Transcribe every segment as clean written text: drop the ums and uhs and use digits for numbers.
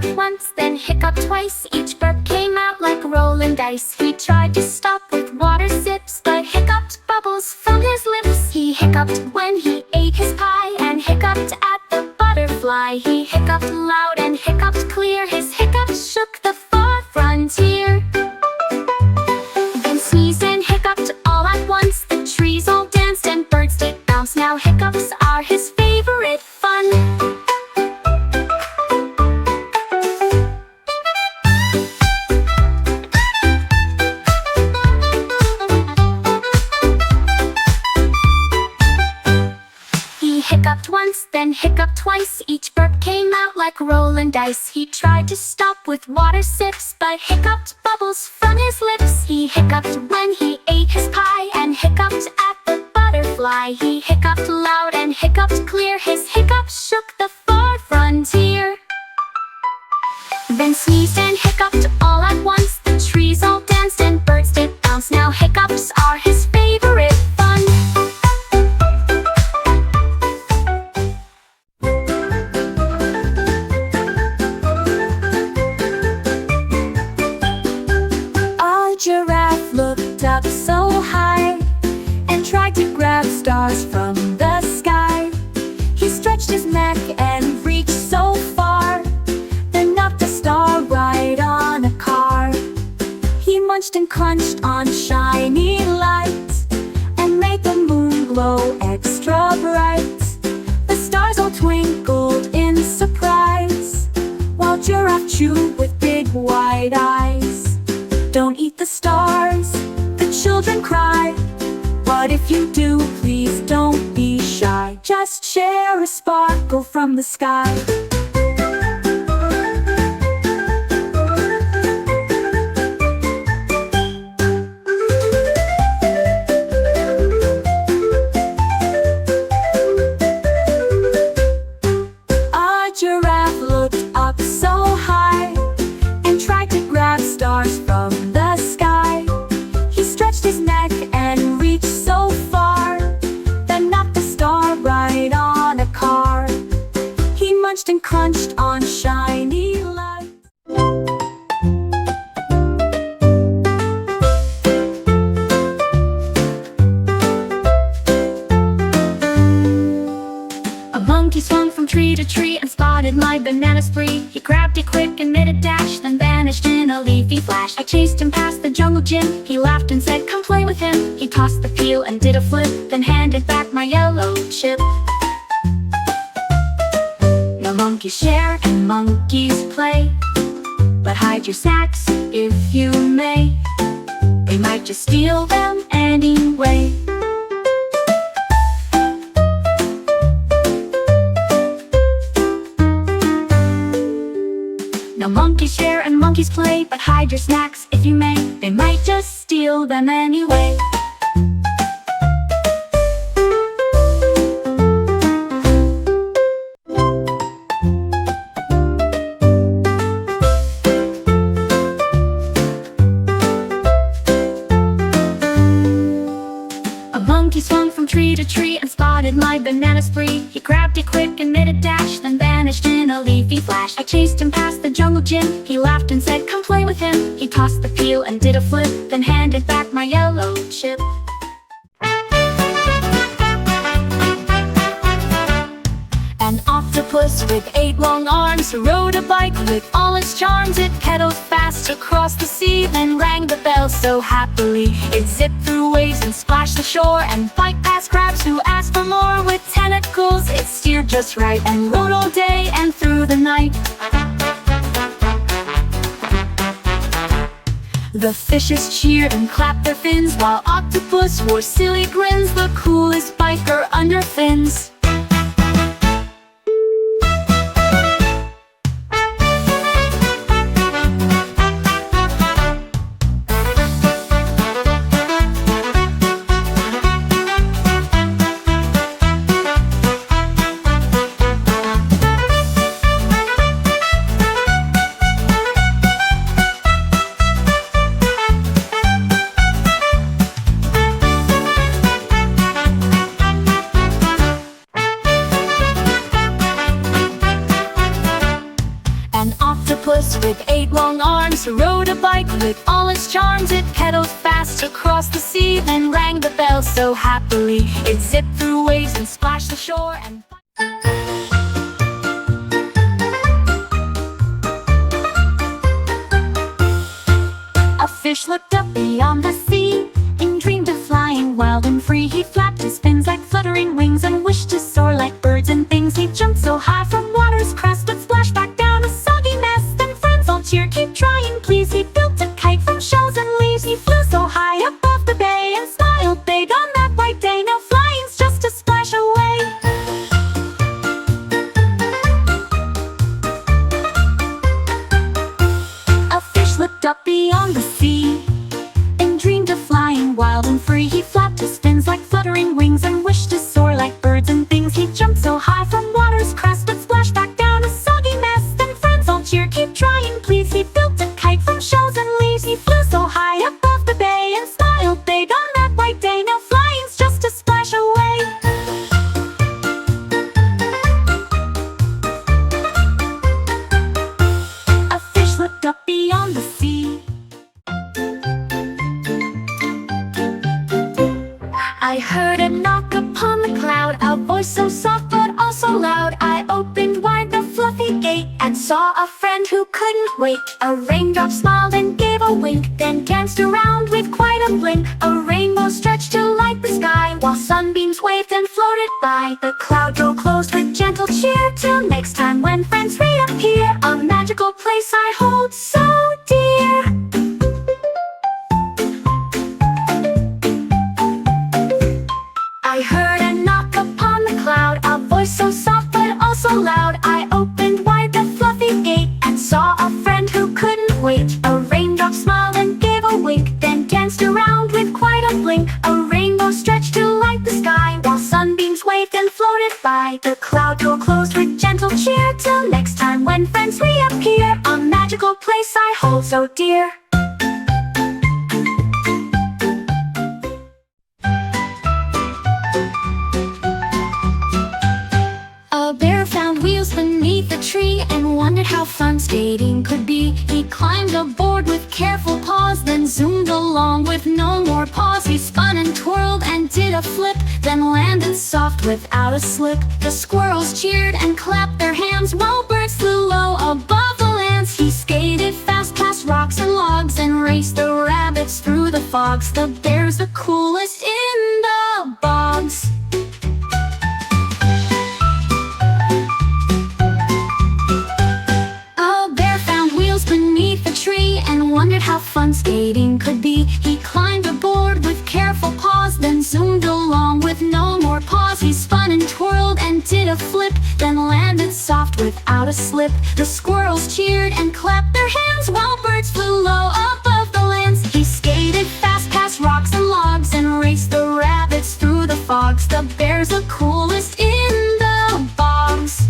hiccuped once, then hiccuped twice. Each burp came out like rolling dice. He tried to stop with water sips, but hiccuped bubbles from his lips. He hiccuped when he ate his pie, and hiccuped at the butterfly. He hiccuped loud and hiccuped clear. His hiccups shook the far frontier. Then sneezed and hiccuped all at once. The trees all danced and birds did bounce. Now hiccups are his favorite fun. Hiccuped once, then hiccuped twice. Each burp came out like rolling dice. He tried to stop with water sips, but hiccuped bubbles from his lips. He hiccuped when he ate his pie, and hiccuped at the butterfly. He hiccuped loud and hiccuped clear. His hiccups shook the far frontier. Then sneezed and hiccuped all at once. The trees all danced and birds did bounce. Now hiccups are his favorite fun. Giraffe looked up so high and tried to grab stars from the sky. He stretched his neck and reached so far, then knocked a star right on a car. He munched and crunched on shiny lights and made the moon glow extra bright. The stars all twinkled in surprise, while Giraffe chewed with big wide eyes. Don't eat the stars, the children cried. But if you do, please don't be shy. Just share a sparkle from the sky. A giraffe looked up so high and tried to grab stars from the sky. He stretched his neck and reached so far, then knocked a star right on a car. He munched and crunched on shiny lights. A monkey swung from tree to tree and spotted my banana spree. He grabbed it quick and made a dash, then vanished in a leafy flash. I chased him past the jungle gym. He laughed and said, "Come play with him." He tossed the peel and did a flip, then handed back my yellow chip. Now monkeys share and monkeys play, but hide your snacks if you may. They might just steal them anyway. Now monkeys share and monkeys play, but hide your snacks if you may. They might just steal them anyway. A monkey swung from tree to tree and spotted my banana spree. He grabbed it quick and made a dash, then vanished in a leafy flash. I chased him past the jungle gym. He laughed and said, "Come play with him." He tossed the peel and did a flip, then handed back my yellow chip. An octopus with 8 long arms rode a bike with all its charms. It pedaled fast across the sea, then rang the bell so happily. It zipped through waves and splashed the shore, and biked past crabs who asked for more. With tentacles it steered just right, and rode all day and through the night. The fishes cheered and clapped their fins, while octopus wore silly grins, the coolest biker under fins. With all its charms it pedaled fast across the sea, then rang the bell so happily. It zipped through waves and splashed the shore and a fish looked up beyond the sea and dreamed of flying wild and free. He flapped his fins like fluttering wings and wished to soar like birds and things. He jumped so high from water's crest but splashed back down a soggy mess. Then friends all cheered, keep trying please. He built a kite from shells and leaves. He flew so high above the bay and smiled big on that bright day. Now flying's just a splash away. A fish looked up beyond the sea and dreamed of flying wild and free. He flapped his fins like fluttering wings and wished to soar like birds and things. He jumped so high from water's crest but splashed back down a soggy mess. Then friends all cheered, keep trying please. He built a kite from shells and leaves. He flew so high above the bay and smiled big on that bright day. Now flying's just a splash away. A fish looked up beyond the sea. I heard a knock upon the cloud, a voice so soft but also loud. I opened wide the fluffy gate and saw a friend who couldn't wait. A raindrop smiled and gave a wink, then danced around with quite a blink. A rainbow stretched to light the sky, while sunbeams waved and floated by. The cloud door closed with gentle cheer, till next time when friends reappear. A magical place I hold so dear. I heard a knock upon the cloud, a voice so soft but also loud. I opened wide the fluffy gate and saw a friend who couldn't wait. A raindrop smiled and gave a wink, then danced around with quite a blink. A rainbow stretched to light the sky, while sunbeams waved and floated by. The cloud door closed with gentle cheer, till next time when friends reappear. A magical place I hold so dear. A bear found wheels beneath a tree and wondered how fun skating could be. He climbed aboard with careful paws, then zoomed along with no more pause. He spun and twirled and did a flip, then landed soft without a slip. The squirrels cheered and clapped their hands, while birds flew low above the lands. He skated fast past rocks and logs and raced the rabbits through the fogs. The bear's the coolest in the bogs. Wondered how fun skating could be. He climbed aboard with careful paws, then zoomed along with no more pause. He spun and twirled and did a flip, then landed soft without a slip. The squirrels cheered and clapped their hands, while birds flew low above the lands. He skated fast past rocks and logs and raced the rabbits through the fogs. The bear's the coolest in the bogs.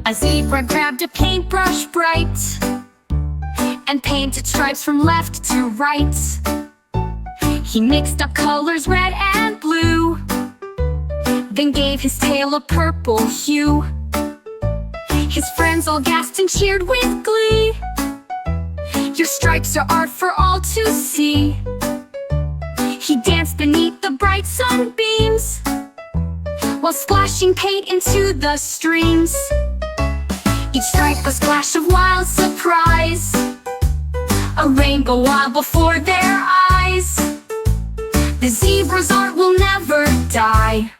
A zebra grabbed a paintbrush bright and painted stripes from left to right. He mixed up colors red and blue, then gave his tail a purple hue. His friends all gasped and cheered with glee. Your stripes are art for all to see. He danced beneath the bright sunbeams while splashing paint into the streams. Each stripe a splash of wild surprise, a rainbow wild before their eyes. The zebra's art will never die,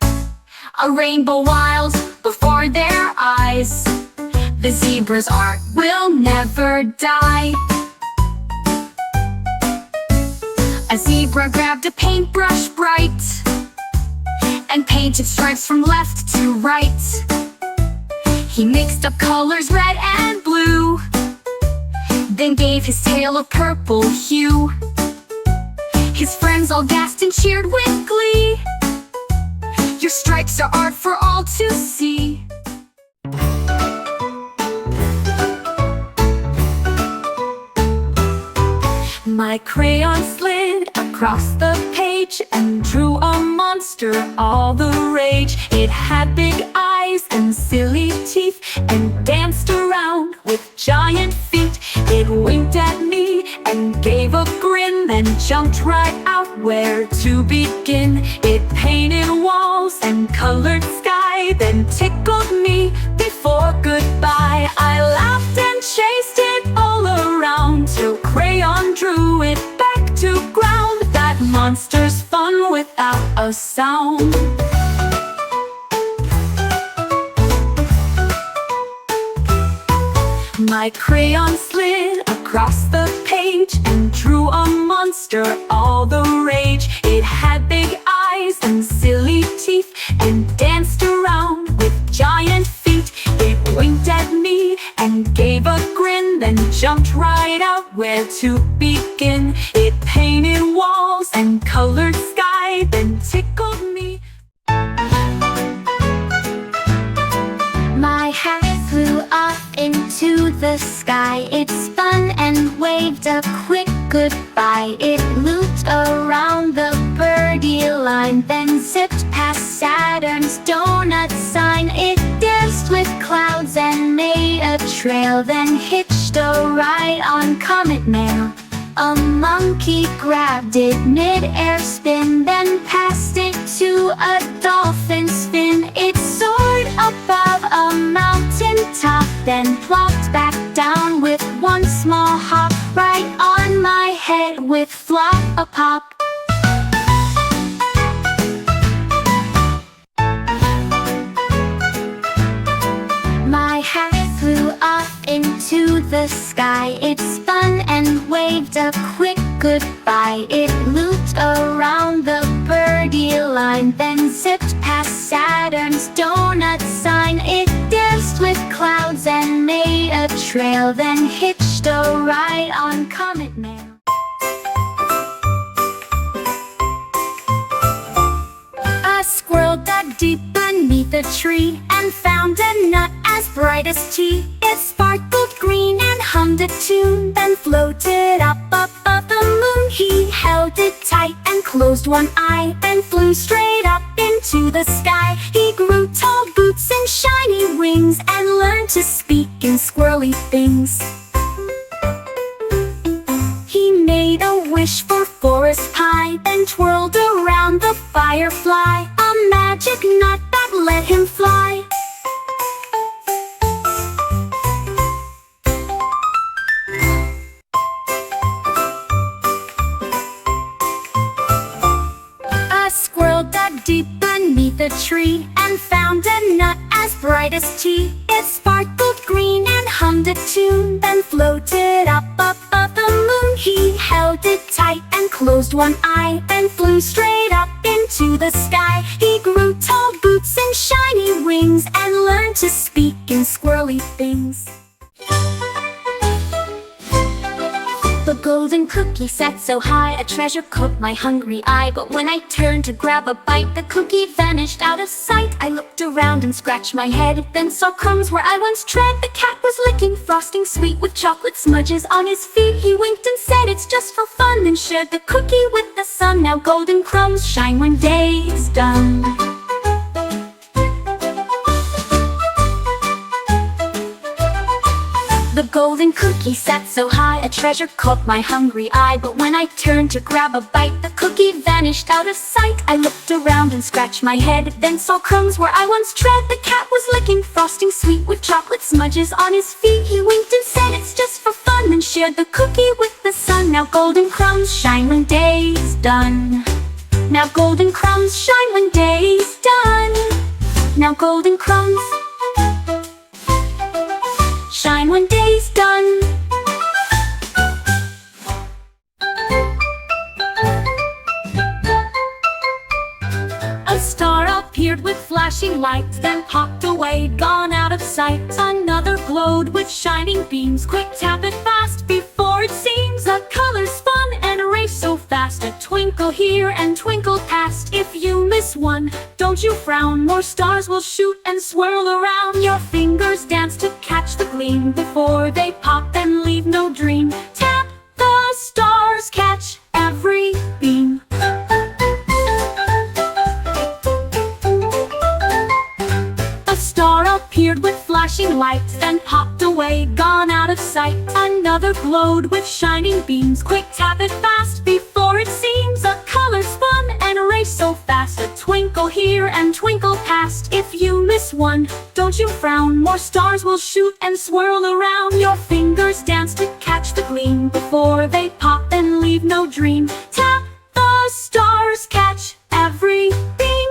a rainbow wild before their eyes. The zebra's art will never die. A zebra grabbed a paintbrush bright and painted stripes from left to right. He mixed up colors red and blue, then gave his tail a purple hue. His friends all gasped and cheered with glee. Your stripes are art for all to see. My crayon slid across the page and drew a monster monster all the rage. It had big eyes and silly teeth and danced around with giant feet. It winked at me and gave a grin, then jumped right out. Where to begin? It painted walls and colored sky, then tickled me before goodbye. I laughed and chased it all around till crayon drew it back to ground. That monster's fun without a sound. My crayon slid across the page and drew a monster all the rage. It had big eyes and silly teeth and danced around with giant feet. It winked at me and gave a grin, then jumped right out. Where to begin? It painted walls and colored sky, then tickled me. My hat flew up into the sky. It spun and waved a quick goodbye. It looped around the birdie line, then zipped past Saturn's donut sign. It danced with clouds and made a trail, then hitched a ride on Cocomelon. A monkey grabbed it mid-air spin, then passed it to a dolphin's fin. It soared above a mountain top, then plopped back down with one small hop, right on my head with flop-a-pop. My hat flew up into the sky. It spun and waved a quick goodbye. It looped around the birdie line, then zipped past Saturn's donut sign. It danced with clouds and made a trail, then hitched a ride on Cocomelon. A squirrel dug deep beneath a tree and found a nut as bright as tea. It sparkled green and hummed a tune, then floated up above the moon. He held it tight and closed one eye, then flew straight up into the sky. He grew tall boots and shiny wings and learned to speak in squirrely things. He made a wish for forest pie, then twirled around the firefly, a magic nut that let him fly. A squirrel dug deep beneath a tree and found a nut as bright as tea. It sparkled green and hummed a tune, then floated up above the moon. He held it tight and closed one eye, then flew straight up into the sky. He grew tall boots and shiny wings and learned to speak in squirrely things. The golden cookie sat so high, a treasure caught my hungry eye. But when I turned to grab a bite, the cookie vanished out of sight. I looked around and scratched my head, then saw crumbs where I once tread. The cat was licking frosting sweet with chocolate smudges on his feet. He winked and said it's just for fun, then shared the cookie with the sun. Now golden crumbs shine when day is done. The golden cookie sat so high, a treasure caught my hungry eye. But when I turned to grab a bite, the cookie vanished out of sight. I looked around and scratched my head, then saw crumbs where I once tread. The cat was licking frosting sweet with chocolate smudges on his feet. He winked and said it's just for fun, then shared the cookie with the sun. Now golden crumbs shine when day's done. Now golden crumbs shine when day's done. Now golden crumbs shine when day's done. A star appeared with flashing lights, then popped away, gone out of sight. Another glowed with shining beams, quick tap it fast before it seems. The colors spun and raced so fast, a twinkle here and twinkle past. If you miss one, don't you frown, more stars will shoot and swirl around. Your fingers dance to catch the gleam before they pop and leave no dream. Tap the stars, catch every beam. flashing lights, then popped away, gone out of sight. Another glowed with shining beams. Quick, tap it fast before it seems. A color spun and raced so fast, a twinkle here and twinkle past. If you miss one, don't you frown, more stars will shoot and swirl around. Your fingers dance to catch the gleam before they pop and leave no dream. Tap the stars, catch every beam.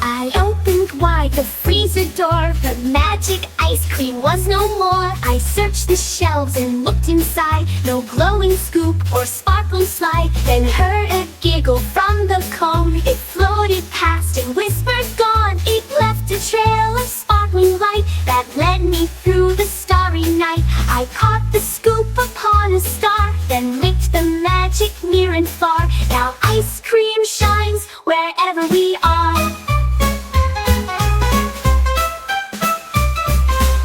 I opened wide the freezer door, the magic ice cream was no more. I searched the shelves and looked inside, no glowing scoop or sparkling slide. Then heard a giggle from the cone, it floated past and whispered gone. It left a trail of sparkling light that led me through the starry night. I caught the scoop upon a star, then licked the magic near and far. Now ice cream shines wherever we are.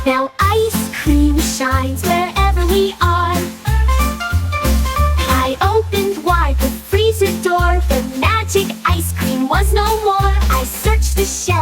Now ice cream shines wherever we are. I opened wide the freezer door, the magic ice cream was no more. I searched the shelves